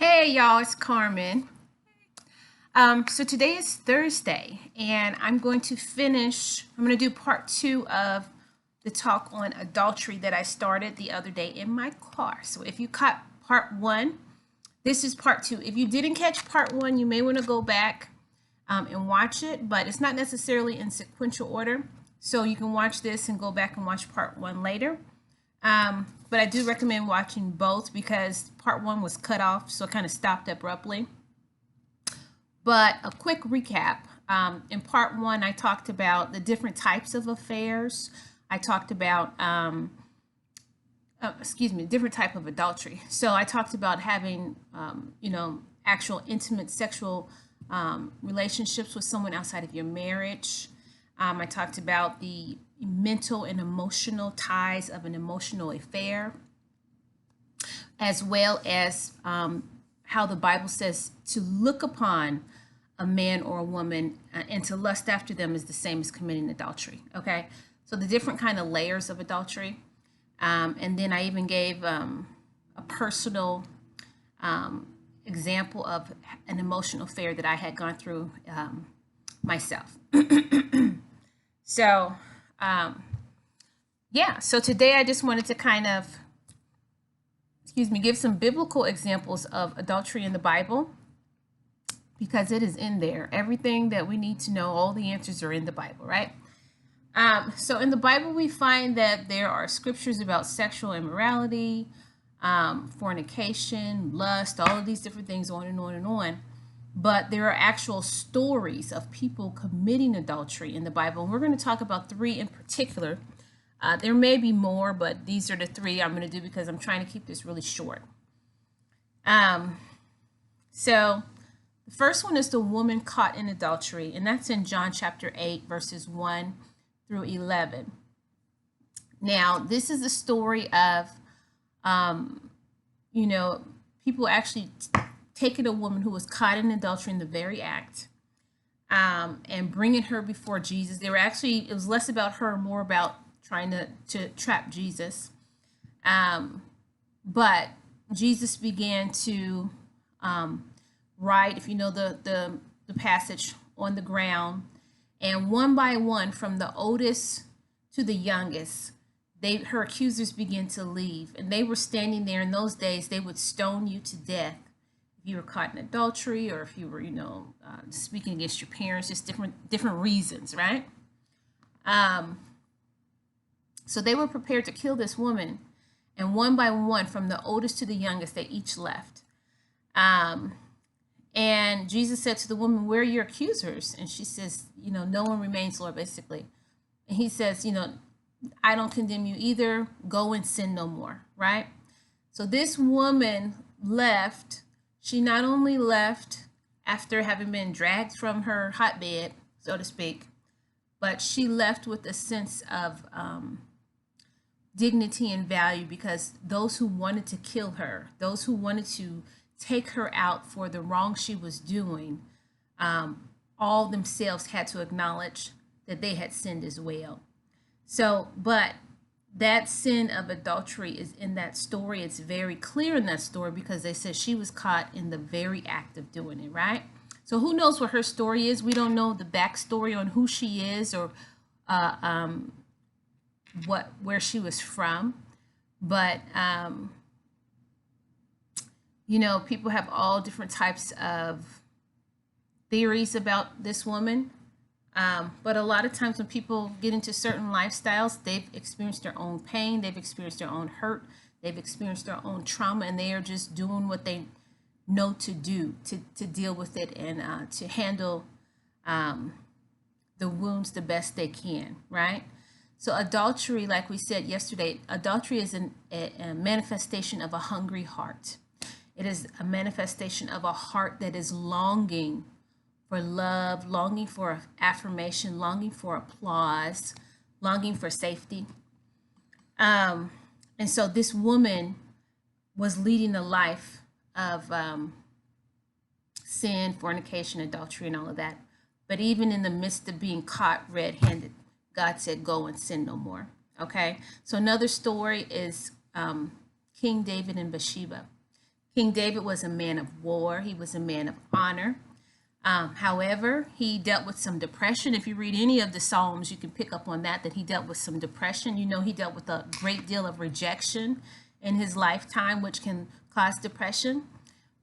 Hey y'all, it's Carmen. So today is Thursday, and I'm going to finish. I'm going to do part two of the talk on adultery that I started the other day in my car. So if you caught part one, this is part two. If you didn't catch part one, you may want to go back and watch it, but it's not necessarily in sequential order. So you can watch this and go back and watch part one later. But I do recommend watching both because part one was cut off, so it kind of stopped abruptly. But a quick recap. In part one, I talked about the different types of affairs. I talked about, different type of adultery. So I talked about having, actual intimate sexual relationships with someone outside of your marriage. I talked about the mental and emotional ties of an emotional affair, as well as how the Bible says to look upon a man or a woman and to lust after them is the same as committing adultery. Okay, so the different kind of layers of adultery, and then I even gave a personal example of an emotional affair that I had gone through myself. So, so today I just wanted to kind of, give some biblical examples of adultery in the Bible because it is in there. Everything that we need to know, all the answers are in the Bible, right? So in the Bible, we find that there are scriptures about sexual immorality, fornication, lust, all of these different things, on and on and on. But there are actual stories of people committing adultery in the Bible. And we're going to talk about three in particular. There may be more, but these are the three I'm going to do because I'm trying to keep this really short. So the first one is the woman caught in adultery, and that's in John chapter 8, verses 1 through 11. Now, this is the story of, people actually taking a woman who was caught in adultery in the very act, and bringing her before Jesus. It was less about her, more about trying to trap Jesus. But Jesus began to write, if you know the passage, on the ground. And one by one, from the oldest to the youngest, her accusers began to leave. And they were standing there. In those days, they would stone you to death if you were caught in adultery, or if you were, speaking against your parents, just different reasons, right? So they were prepared to kill this woman, and one by one, from the oldest to the youngest, they each left. And Jesus said to the woman, "Where are your accusers?" And she says, "No one remains, Lord," basically. And he says, "I don't condemn you either. Go and sin no more," right? So this woman left. She not only left after having been dragged from her hotbed, so to speak, but she left with a sense of dignity and value, because those who wanted to kill her, those who wanted to take her out for the wrong she was doing, all themselves had to acknowledge that they had sinned as well. So, but that sin of adultery is in that story. It's very clear in that story because they said she was caught in the very act of doing it, right? So who knows what her story is? We don't know the backstory on who she is or where she was from. But people have all different types of theories about this woman. But a lot of times when people get into certain lifestyles, they've experienced their own pain, they've experienced their own hurt, they've experienced their own trauma, and they are just doing what they know to do to deal with it and to handle the wounds the best they can, right? So adultery, like we said yesterday, adultery is a manifestation of a hungry heart. It is a manifestation of a heart that is longing for love, longing for affirmation, longing for applause, longing for safety. And so this woman was leading a life of sin, fornication, adultery, and all of that. But even in the midst of being caught red-handed, God said, "Go and sin no more." Okay. So another story is King David and Bathsheba. King David was a man of war. He was a man of honor. However, he dealt with some depression. If you read any of the Psalms, you can pick up on that he dealt with some depression. You know, he dealt with a great deal of rejection in his lifetime, which can cause depression.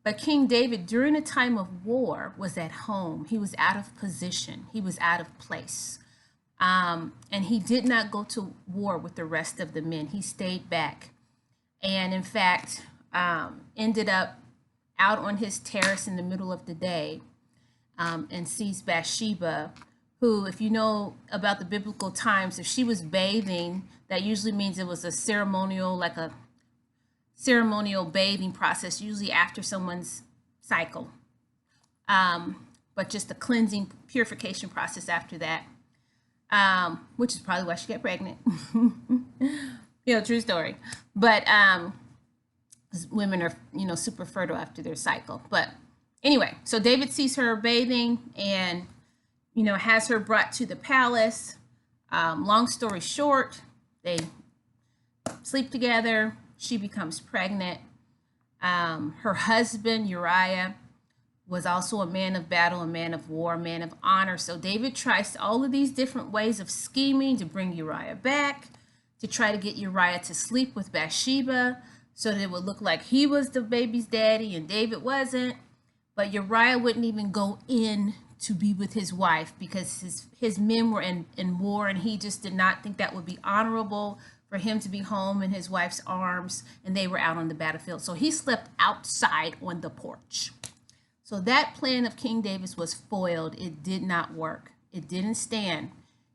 But King David, during a time of war, was at home. He was out of position. He was out of place. And he did not go to war with the rest of the men. He stayed back. And in fact, ended up out on his terrace in the middle of the day, and sees Bathsheba, who, if you know about the biblical times, if she was bathing, that usually means it was a ceremonial bathing process, usually after someone's cycle, but just a cleansing, purification process after that, which is probably why she got pregnant. True story. But women are, super fertile after their cycle. But anyway, so David sees her bathing and, has her brought to the palace. Long story short, they sleep together. She becomes pregnant. Her husband, Uriah, was also a man of battle, a man of war, a man of honor. So David tries all of these different ways of scheming to bring Uriah back, to try to get Uriah to sleep with Bathsheba so that it would look like he was the baby's daddy and David wasn't. But Uriah wouldn't even go in to be with his wife because his men were in war, and he just did not think that would be honorable for him to be home in his wife's arms, and they were out on the battlefield. So he slept outside on the porch. So that plan of King David's was foiled. It did not work. It didn't stand.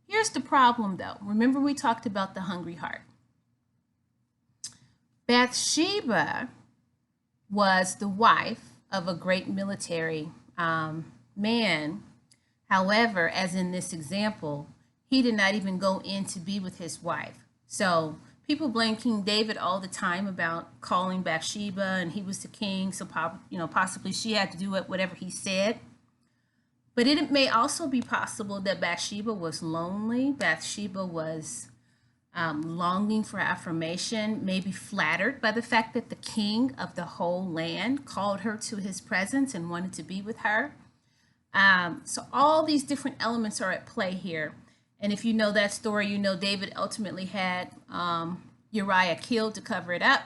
Here's the problem, though. Remember, we talked about the hungry heart. Bathsheba was the wife of a great military man. However, as in this example, he did not even go in to be with his wife. So people blame King David all the time about calling Bathsheba, and he was the king, so possibly she had to do whatever he said. But it may also be possible that Bathsheba was lonely. Bathsheba was longing for affirmation, maybe flattered by the fact that the king of the whole land called her to his presence and wanted to be with her. So all these different elements are at play here. And if you know that story, you know David ultimately had Uriah killed to cover it up.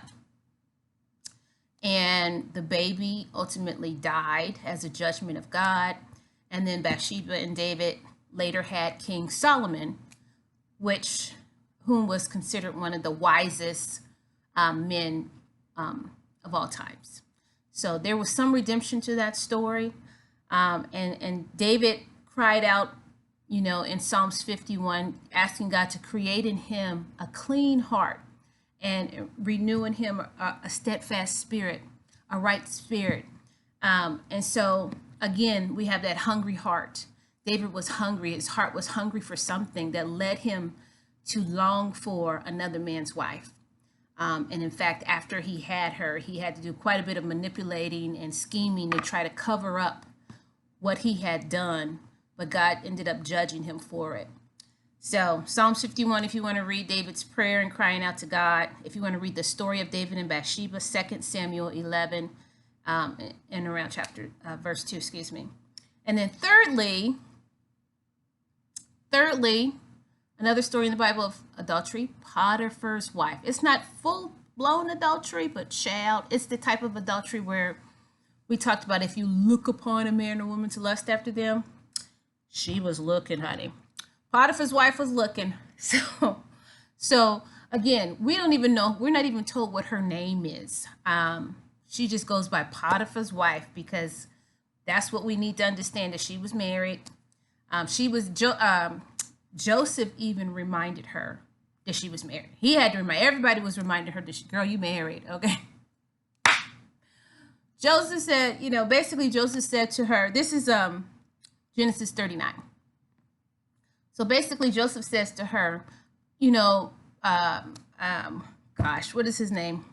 And the baby ultimately died as a judgment of God. And then Bathsheba and David later had King Solomon, whom was considered one of the wisest men of all times. So there was some redemption to that story. And David cried out, in Psalms 51, asking God to create in him a clean heart and renew in him a steadfast spirit, a right spirit. And so, again, we have that hungry heart. David was hungry. His heart was hungry for something that led him to long for another man's wife. And in fact, after he had her, he had to do quite a bit of manipulating and scheming to try to cover up what he had done, but God ended up judging him for it. So Psalms 51, if you want to read David's prayer and crying out to God, if you want to read the story of David and Bathsheba, 2 Samuel 11, and around verse 2, excuse me. And then thirdly, another story in the Bible of adultery, Potiphar's wife. It's not full-blown adultery, but it's the type of adultery where we talked about if you look upon a man or woman to lust after them. She was looking, honey. Potiphar's wife was looking. So again, we don't even know. We're not even told what her name is. She just goes by Potiphar's wife because that's what we need to understand, that she was married. Joseph even reminded her that she was married. He had to everybody was reminding her that, girl, you married, okay? Joseph said, basically Joseph said to her, this is Genesis 39. So basically Joseph says to her, what is his name?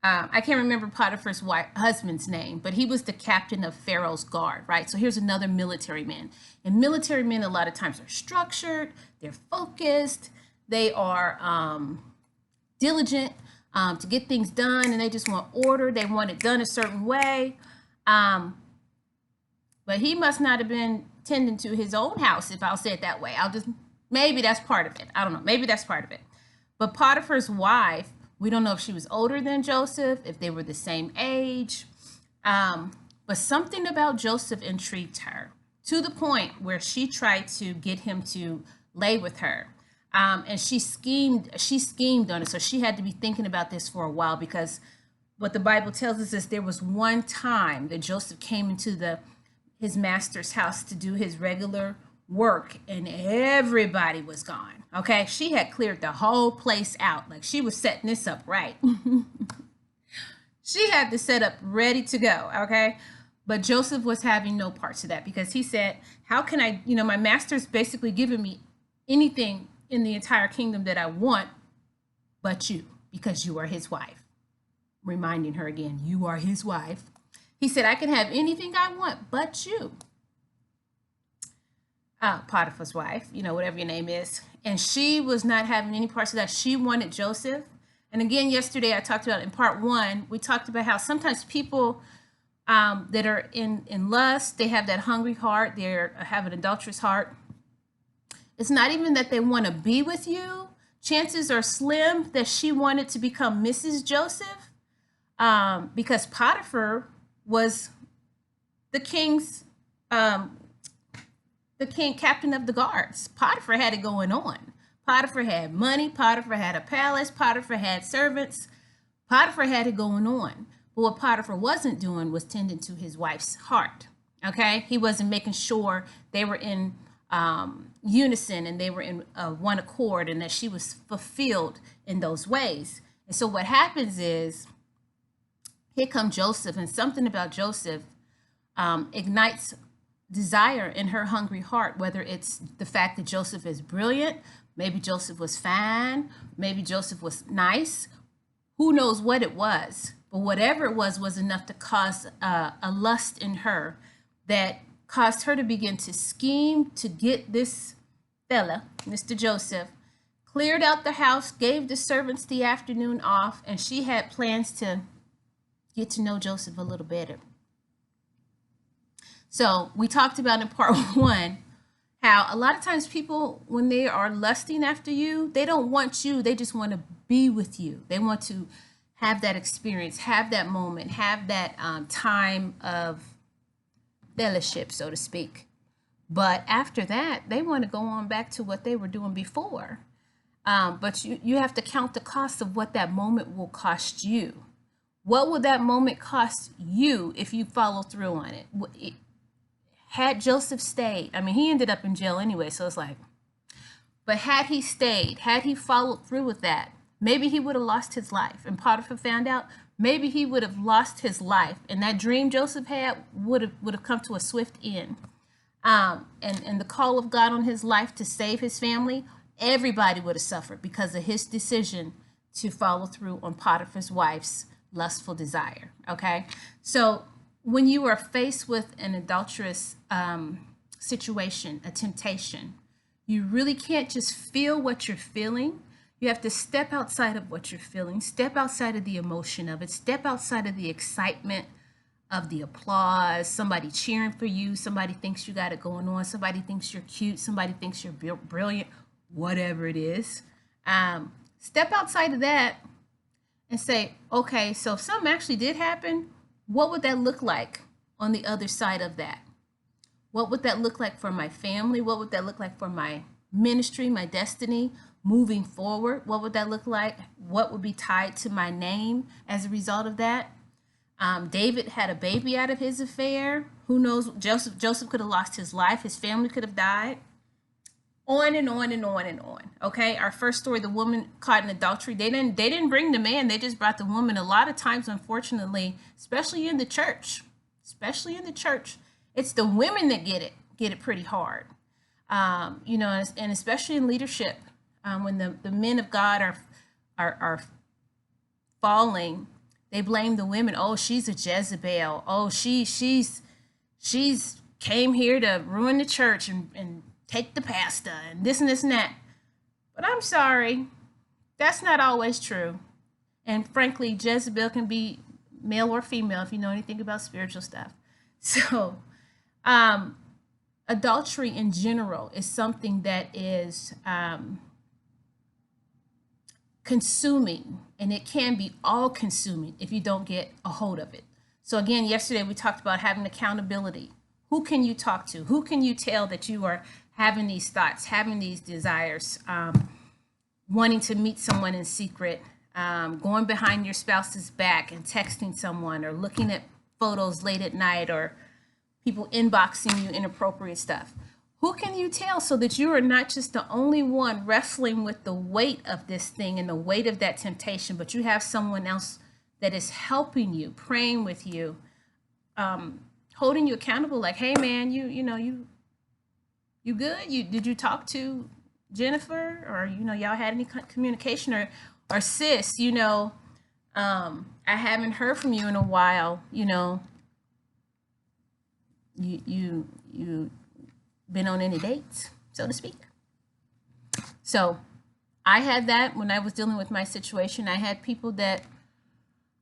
I can't remember Potiphar's husband's name, but he was the captain of Pharaoh's guard, right? So here's another military man. And military men a lot of times are structured, they're focused, they are diligent. to get things done, and they just want order. They want it done a certain way. But he must not have been tending to his own house, if I'll say it that way. Maybe that's part of it. I don't know. Maybe that's part of it. But Potiphar's wife, we don't know if she was older than Joseph, if they were the same age. But something about Joseph intrigued her to the point where she tried to get him to lay with her. And she schemed on it. So she had to be thinking about this for a while, because what the Bible tells us is there was one time that Joseph came into his master's house to do his regular work, and everybody was gone. Okay, she had cleared the whole place out. Like, she was setting this up right. She had the setup ready to go. Okay, but Joseph was having no parts of that, because he said, how can I, my master's basically giving me anything in the entire kingdom that I want but you, because you are his wife. Reminding her again, you are his wife. He said, I can have anything I want but you. Potiphar's wife, whatever your name is. And she was not having any parts of that. She wanted Joseph. And again, yesterday I talked about, in part 1, we talked about how sometimes people that are in lust, they have that hungry heart, they have an adulterous heart. It's not even that they want to be with you. Chances are slim that she wanted to become Mrs. Joseph, because Potiphar was the king's captain of the guards. Potiphar had it going on. Potiphar had money. Potiphar had a palace. Potiphar had servants. Potiphar had it going on. But what Potiphar wasn't doing was tending to his wife's heart. Okay, he wasn't making sure they were in unison and they were in one accord, and that she was fulfilled in those ways. And so what happens is, here comes Joseph, and something about Joseph ignites desire in her hungry heart, whether it's the fact that Joseph is brilliant, maybe Joseph was fine, maybe Joseph was nice, who knows what it was, but whatever it was enough to cause a lust in her that caused her to begin to scheme to get this fella, Mr. Joseph, cleared out the house, gave the servants the afternoon off, and she had plans to get to know Joseph a little better. So we talked about in part 1 how a lot of times people, when they are lusting after you, they don't want you, they just want to be with you. They want to have that experience, have that moment, have that time of fellowship, so to speak. But after that, they want to go on back to what they were doing before. But you have to count the cost of what that moment will cost you. What will that moment cost you if you follow through on it? Had Joseph stayed, I mean, he ended up in jail anyway, so it's like, but had he stayed, had he followed through with that, maybe he would have lost his life. And Potiphar found out, maybe he would have lost his life, and that dream Joseph had would have come to a swift end. And the call of God on his life to save his family, everybody would have suffered because of his decision to follow through on Potiphar's wife's lustful desire. Okay, so when you are faced with an adulterous situation, a temptation, you really can't just feel what you're feeling. You have to step outside of what you're feeling, step outside of the emotion of it, step outside of the excitement of the applause, somebody cheering for you, somebody thinks you got it going on, somebody thinks you're cute, somebody thinks you're brilliant, whatever it is. Step outside of that and say, okay, so if something actually did happen, what would that look like on the other side of that? What would that look like for my family? What would that look like for my ministry, my destiny moving forward? What would that look like? What would be tied to my name as a result of that? David had a baby out of his affair. Who knows? Joseph could have lost his life. His family could have died. On and on and on and on. Okay, our first story, the woman caught in adultery. They didn't bring the man. They just brought the woman. A lot of times, unfortunately, especially in the church, it's the women that get it pretty hard. And especially in leadership, when the men of God are falling, they blame the women. Oh, she's a Jezebel. Oh, she's came here to ruin the church and take the pastor and this and that. But I'm sorry, that's not always true. And frankly, Jezebel can be male or female if you know anything about spiritual stuff. So, adultery in general is something that is consuming, and it can be all consuming if you don't get a hold of it. So again, yesterday we talked about having accountability. Who can you talk to? Who can you tell that you are having these thoughts, having these desires, wanting to meet someone in secret, going behind your spouse's back and texting someone, or looking at photos late at night, or people inboxing you inappropriate stuff? Who can you tell so that you are not just the only one wrestling with the weight of this thing and the weight of that temptation, but you have someone else that is helping you, praying with you, holding you accountable, like, hey man, you good? Did you talk to Jennifer? Or y'all had any communication? Or sis, I haven't heard from you in a while. You been on any dates, so to speak? So I had that when I was dealing with my situation. I had people that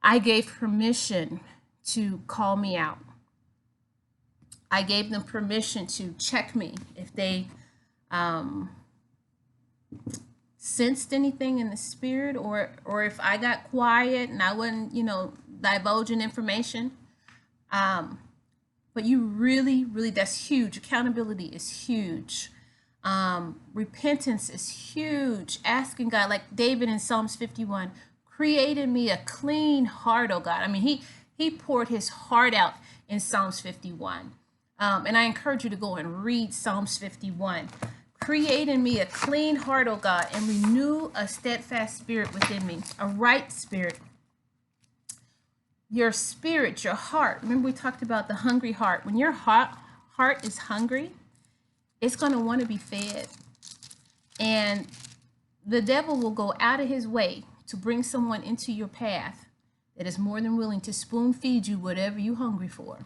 I gave permission to call me out. I gave them permission to check me if they sensed anything in the spirit, or if I got quiet and I wasn't, divulging information. But you really, really, that's huge. Accountability is huge. Repentance is huge. Asking God, like David in Psalms 51, create in me a clean heart, oh God. I mean, he poured his heart out in Psalms 51. And I encourage you to go and read Psalms 51. Create in me a clean heart, oh God, and renew a steadfast spirit within me, a right spirit. Your spirit, your heart. Remember we talked about the hungry heart. When your heart is hungry, it's going to want to be fed. And the devil will go out of his way to bring someone into your path that is more than willing to spoon feed you whatever you're hungry for.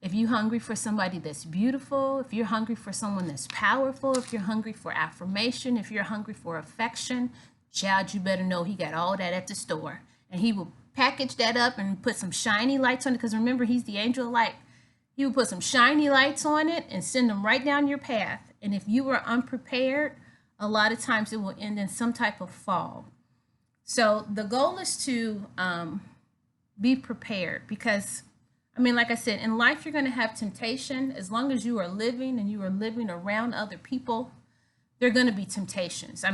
If you're hungry for somebody that's beautiful, if you're hungry for someone that's powerful, if you're hungry for affirmation, if you're hungry for affection, child, you better know he got all that at the store. And he will package that up and put some shiny lights on it, because remember, he's the angel of light. He will put some shiny lights on it and send them right down your path. And if you are unprepared, a lot of times it will end in some type of fall. So the goal is to be prepared, because, like I said, in life you're going to have temptation. As long as you are living and you are living around other people, there are going to be temptations.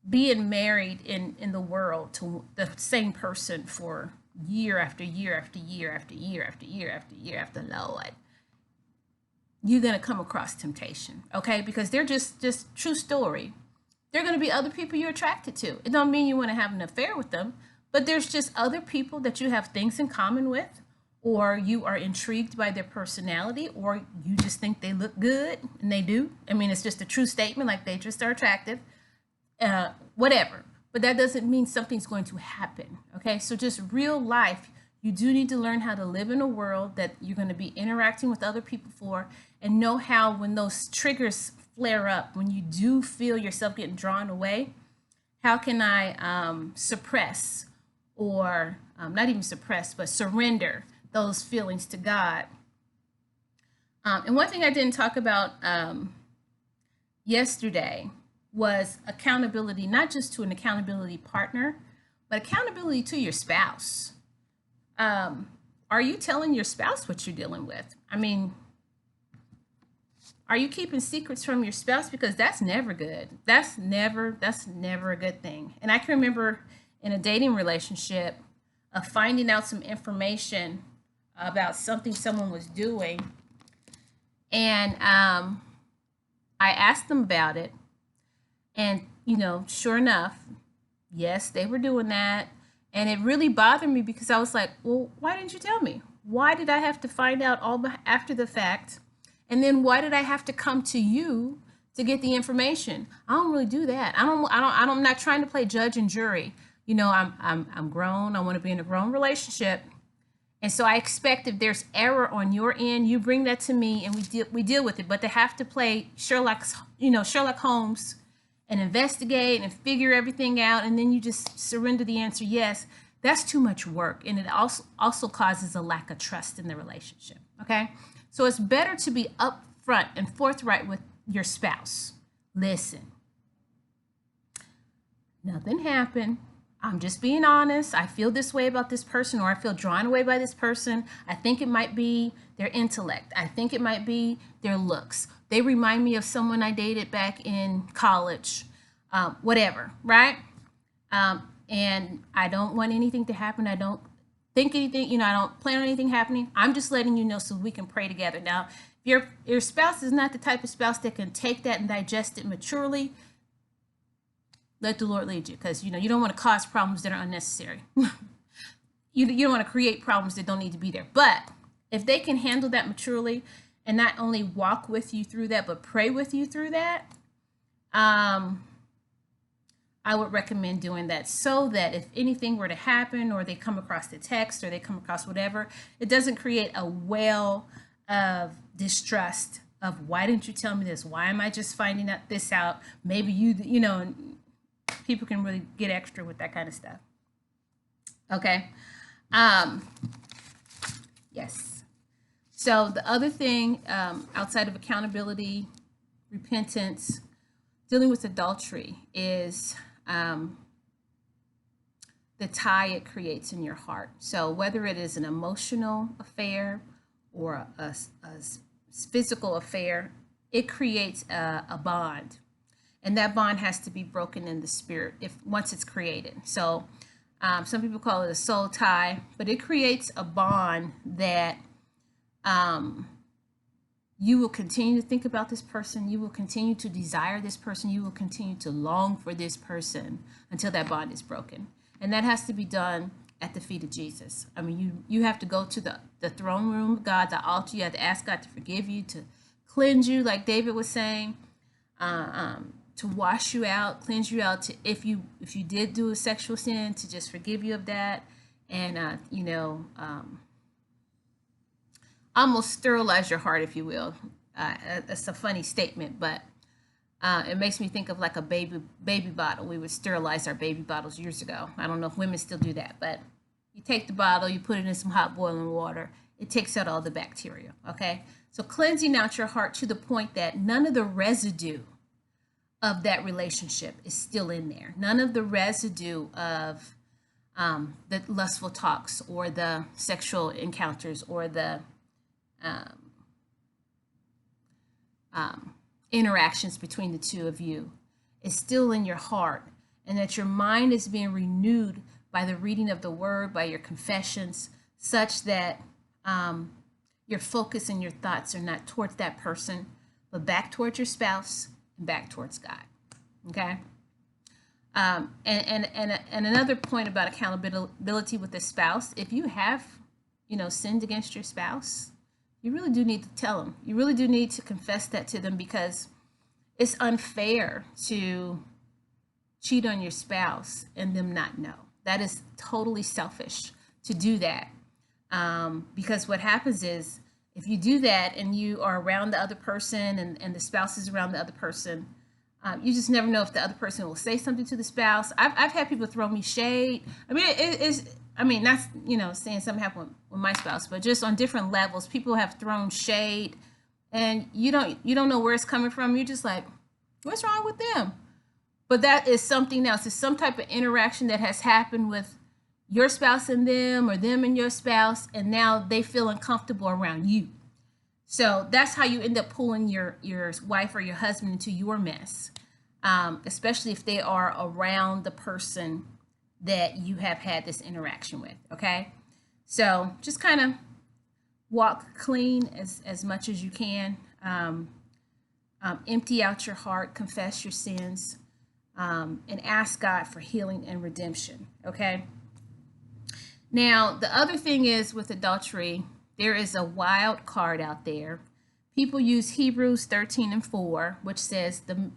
Being married in the world to the same person for year after year after year after year after year after year after Lord, you're going to come across temptation, okay? Because they're just true story. There are going to be other people you're attracted to. It don't mean you want to have an affair with them, but there's just other people that you have things in common with, or you are intrigued by their personality, or you just think they look good, and they do. It's just a true statement, like they just are attractive. Whatever, but that doesn't mean something's going to happen. Okay, so just real life, you do need to learn how to live in a world that you're going to be interacting with other people for, and know how, when those triggers flare up, when you do feel yourself getting drawn away, how can I suppress, or not even suppress, but surrender those feelings to God. And one thing I didn't talk about yesterday was accountability, not just to an accountability partner, but accountability to your spouse. Are you telling your spouse what you're dealing with? Are you keeping secrets from your spouse? Because that's never good. That's never a good thing. And I can remember in a dating relationship finding out some information about something someone was doing. And I asked them about it. And, sure enough, yes, they were doing that. And it really bothered me, because I was like, well, why didn't you tell me? Why did I have to find out all after the fact? And then why did I have to come to you to get the information? I don't really do that. I'm not trying to play judge and jury. I'm grown. I want to be in a grown relationship. And so I expect if there's error on your end, you bring that to me and we deal with it. But to have to play Sherlock Holmes and investigate and figure everything out, and then you just surrender the answer yes, that's too much work, and it also causes a lack of trust in the relationship. Okay, so it's better to be upfront and forthright with your spouse. Listen, nothing happened. I'm just being honest. I feel this way about this person, or I feel drawn away by this person. I think it might be their intellect. I think it might be their looks. They remind me of someone I dated back in college, whatever, right? And I don't want anything to happen. I don't think anything, I don't plan on anything happening. I'm just letting you know so we can pray together. Now, if your spouse is not the type of spouse that can take that and digest it maturely, let the Lord lead you, because you don't want to cause problems that are unnecessary. You don't want to create problems that don't need to be there. But if they can handle that maturely and not only walk with you through that, but pray with you through that, I would recommend doing that, so that if anything were to happen, or they come across the text, or they come across whatever, it doesn't create a well of distrust of, why didn't you tell me this? Why am I just finding this out? Maybe people can really get extra with that kind of stuff. Okay. Yes. So the other thing, outside of accountability, repentance, dealing with adultery, is the tie it creates in your heart. So whether it is an emotional affair or a physical affair, it creates a bond. And that bond has to be broken in the spirit once it's created. So some people call it a soul tie, but it creates a bond that you will continue to think about this person. You will continue to desire this person. You will continue to long for this person until that bond is broken. And that has to be done at the feet of Jesus. I mean, you have to go to the throne room of God, the altar. You have to ask God to forgive you, to cleanse you, like David was saying, to wash you out, cleanse you out, to if you did do a sexual sin, to just forgive you of that, and almost sterilize your heart, if you will. It's a funny statement, but it makes me think of like a baby bottle. We would sterilize our baby bottles years ago. I don't know if women still do that, but you take the bottle, you put it in some hot boiling water. It takes out all the bacteria, okay? So cleansing out your heart to the point that none of the residue of that relationship is still in there. None of the residue of the lustful talks, or the sexual encounters, or the interactions between the two of you is still in your heart, and that your mind is being renewed by the reading of the word, by your confessions, such that your focus and your thoughts are not towards that person, but back towards your spouse and back towards God. Okay. And another point about accountability with the spouse: if you have, sinned against your spouse, you really do need to tell them. You really do need to confess that to them, because it's unfair to cheat on your spouse and them not know. That is totally selfish to do that. Because what happens is, if you do that and you are around the other person, and the spouse is around the other person, you just never know if the other person will say something to the spouse. I've had people throw me shade. I mean, that's, saying something happened with my spouse, but just on different levels, people have thrown shade, and you don't know where it's coming from. You're just like, what's wrong with them? But that is something else. It's some type of interaction that has happened with your spouse and them, or them and your spouse, and now they feel uncomfortable around you. So that's how you end up pulling your wife or your husband into your mess, especially if they are around the person that you have had this interaction with. Okay, so just kind of walk clean as much as you can. Empty out your heart, confess your sins, and ask God for healing and redemption. Okay. Now, the other thing is, with adultery, there is a wild card out there. People use Hebrews 13:4, which says the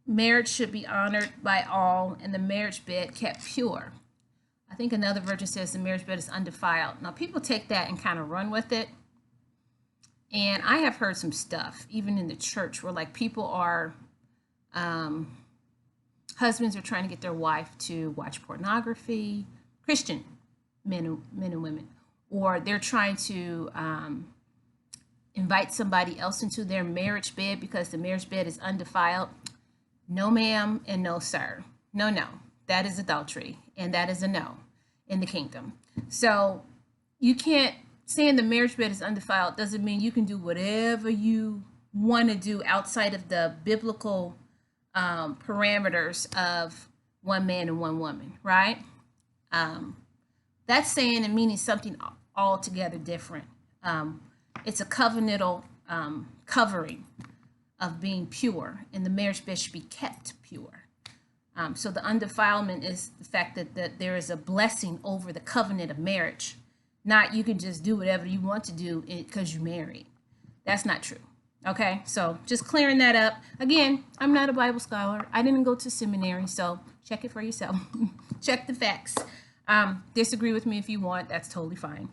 marriage should be honored by all, and the marriage bed kept pure. I think another version says the marriage bed is undefiled. Now, people take that and kind of run with it. And I have heard some stuff, even in the church, where like people are, husbands are trying to get their wife to watch pornography, Christian men and women, or they're trying to invite somebody else into their marriage bed because the marriage bed is undefiled. No, ma'am, and no, sir. No, no. That is adultery, and that is a no in the kingdom. So you can't, saying the marriage bed is undefiled doesn't mean you can do whatever you want to do outside of the biblical parameters of one man and one woman, right? That's saying and meaning something altogether different. It's a covenantal covering of being pure, and the marriage bed should be kept pure. So the undefilement is the fact that there is a blessing over the covenant of marriage, not you can just do whatever you want to do because you're married. That's not true. Okay, so just clearing that up. Again, I'm not a Bible scholar. I didn't go to seminary, so check it for yourself. Check the facts. Disagree with me if you want. That's totally fine.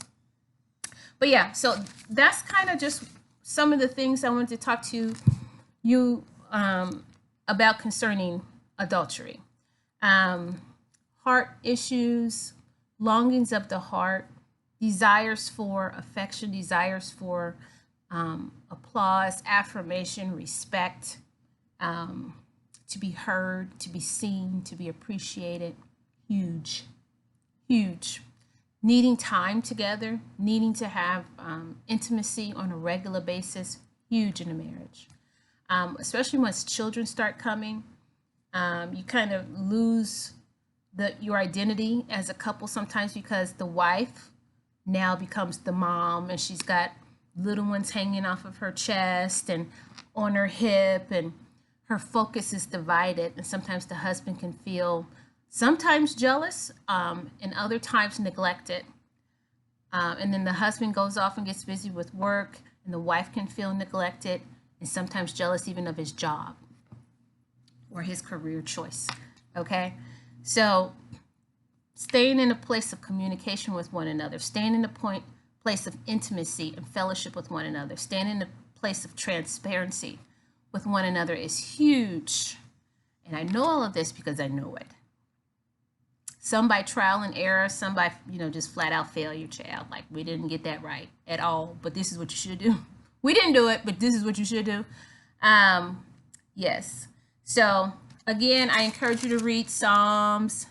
But yeah, so that's kind of just some of the things I wanted to talk to you about concerning adultery. Heart issues, longings of the heart, desires for affection, desires for applause, affirmation, respect, to be heard, to be seen, to be appreciated. Huge, huge. Needing time together, needing to have intimacy on a regular basis, huge in a marriage. Especially once children start coming, you kind of lose your identity as a couple sometimes because the wife now becomes the mom, and she's got little ones hanging off of her chest and on her hip, and her focus is divided. And sometimes the husband can feel sometimes jealous, and other times neglected. And then the husband goes off and gets busy with work, and the wife can feel neglected and sometimes jealous even of his job or his career choice. Okay, so staying in a place of communication with one another, staying in a place of intimacy and fellowship with one another, staying in a place of transparency with one another is huge. And I know all of this because I know it. Some by trial and error, some by, just flat out failure, child. Like, we didn't get that right at all, but this is what you should do. We didn't do it, but this is what you should do. Yes. So again, I encourage you to read Psalms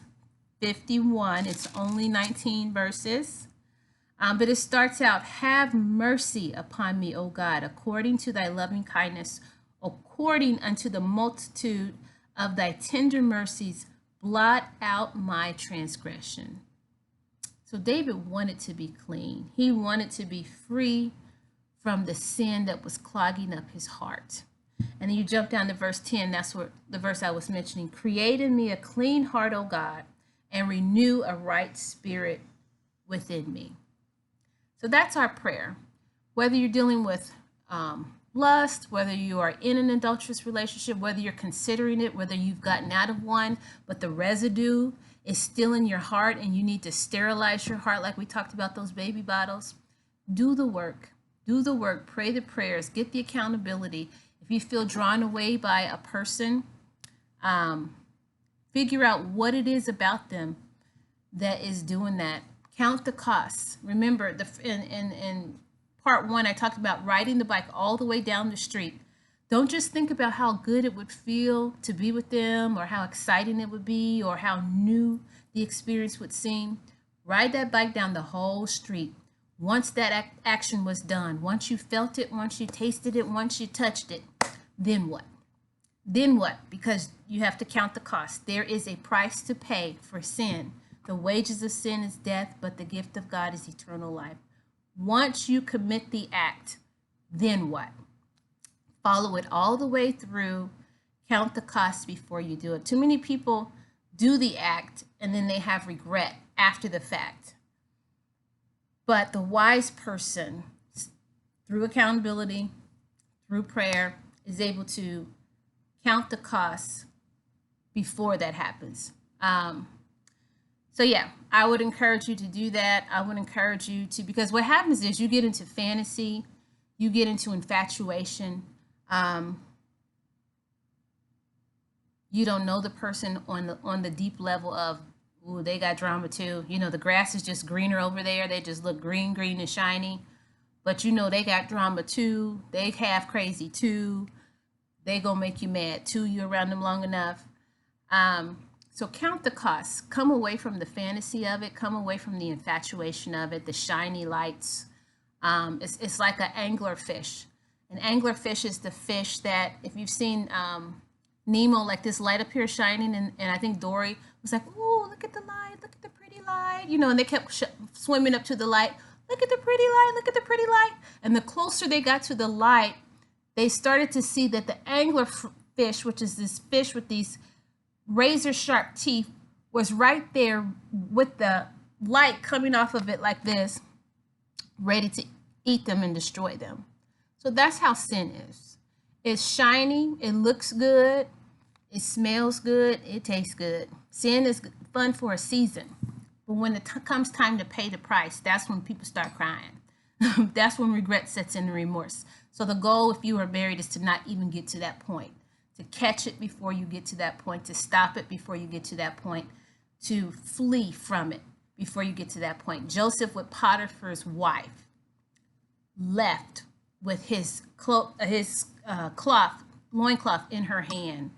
51. It's only 19 verses. But it starts out, have mercy upon me, O God, according to thy loving kindness, according unto the multitude of thy tender mercies, blot out my transgression. So David wanted to be clean. He wanted to be free from the sin that was clogging up his heart. And then you jump down to verse 10. That's what the verse I was mentioning. Create in me a clean heart, O God, and renew a right spirit within me. So that's our prayer. Whether you're dealing with lust, whether you are in an adulterous relationship, whether you're considering it, whether you've gotten out of one, but the residue is still in your heart and you need to sterilize your heart like we talked about those baby bottles, do the work. Do the work. Pray the prayers. Get the accountability. If you feel drawn away by a person, figure out what it is about them that is doing that. Count the costs. Remember, in part one, I talked about riding the bike all the way down the street. Don't just think about how good it would feel to be with them or how exciting it would be or how new the experience would seem. Ride that bike down the whole street. Once that action was done, once you felt it, once you tasted it, once you touched it, then what? Then what? Because you have to count the cost. There is a price to pay for sin. The wages of sin is death, but the gift of God is eternal life. Once you commit the act, then what? Follow it all the way through. Count the cost before you do it. Too many people do the act and then they have regret after the fact. But the wise person, through accountability, through prayer, is able to count the costs before that happens. So yeah, I would encourage you to do that. I would encourage you to, because what happens is you get into fantasy, You get into infatuation. You don't know the person on the deep level of, ooh, they got drama too. You know, the grass is just greener over there. They just look green, green and shiny. But you know they got drama too. They half crazy too. They gonna make you mad too. You around them long enough. So count the costs. Come away from the fantasy of it. Come away from the infatuation of it. The shiny lights. It's like an angler fish. An angler fish is the fish that, if you've seen Nemo, like this light up here shining, and I think Dory was like, "Ooh, look at the light, look at the pretty light," you know, and they kept swimming up to the light. Look at the pretty light, look at the pretty light. And the closer they got to the light, they started to see that the angler fish, which is this fish with these razor sharp teeth, was right there with the light coming off of it like this, ready to eat them and destroy them. So that's how sin is. It's shiny, it looks good, it smells good, it tastes good. Sin is fun for a season, but when it comes time to pay the price, that's when people start crying. That's when regret sets in, and remorse. So the goal, if you are married, is to not even get to that point, to catch it before you get to that point, to stop it before you get to that point, to flee from it before you get to that point. Joseph, with Potiphar's wife, left with his loincloth in her hand.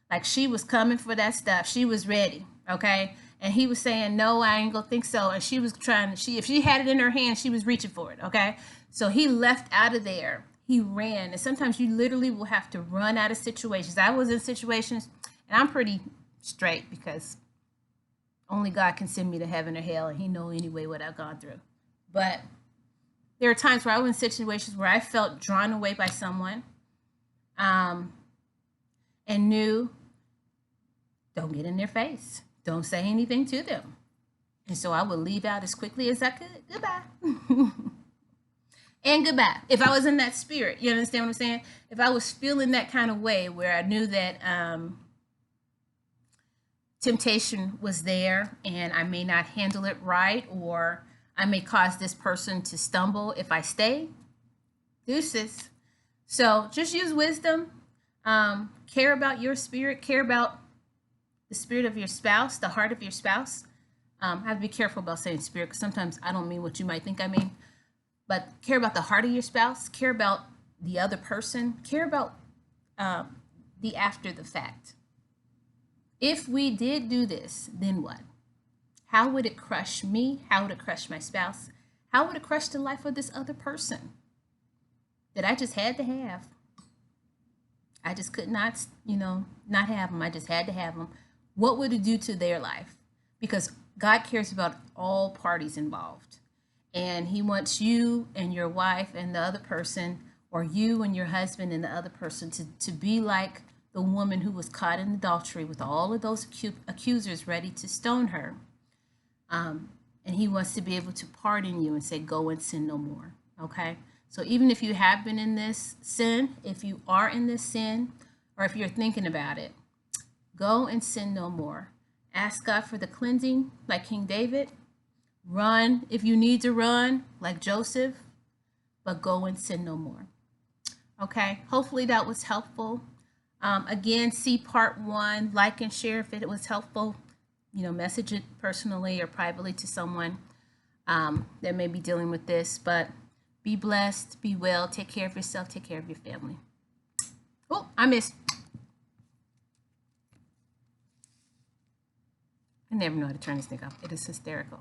Like, she was coming for that stuff. She was ready, okay? And he was saying, no, I ain't gonna think so. And she was trying to, if she had it in her hand, she was reaching for it, okay? So he left out of there. He ran. And sometimes you literally will have to run out of situations. I was in situations, and I'm pretty straight because only God can send me to heaven or hell, and he knows anyway what I've gone through. But there are times where I was in situations where I felt drawn away by someone, and knew, don't get in their face. Don't say anything to them. And so I would leave out as quickly as I could. Goodbye. And goodbye. If I was in that spirit, you understand what I'm saying? If I was feeling that kind of way where I knew that temptation was there and I may not handle it right, or I may cause this person to stumble if I stay, deuces. So just use wisdom. Care about your spirit. Care about the spirit of your spouse, the heart of your spouse. I have to be careful about saying spirit, because sometimes I don't mean what you might think I mean. But care about the heart of your spouse. Care about the other person. Care about the after the fact. If we did do this, then what? How would it crush me? How would it crush my spouse? How would it crush the life of this other person that I just had to have? I just could not, not have them. I just had to have them. What would it do to their life? Because God cares about all parties involved. And he wants you and your wife and the other person, or you and your husband and the other person, to be like the woman who was caught in adultery with all of those accusers ready to stone her. And he wants to be able to pardon you and say, go and sin no more. Okay? So even if you have been in this sin, if you are in this sin, or if you're thinking about it, go and sin no more. Ask God for the cleansing, like King David. Run if you need to run, like Joseph, but go and sin no more. Okay, hopefully that was helpful. Again, see part 1, like and share if it was helpful. Message it personally or privately to someone that may be dealing with this. But be blessed, be well, take care of yourself, take care of your family. Oh, I never know how to turn this thing off. It is hysterical.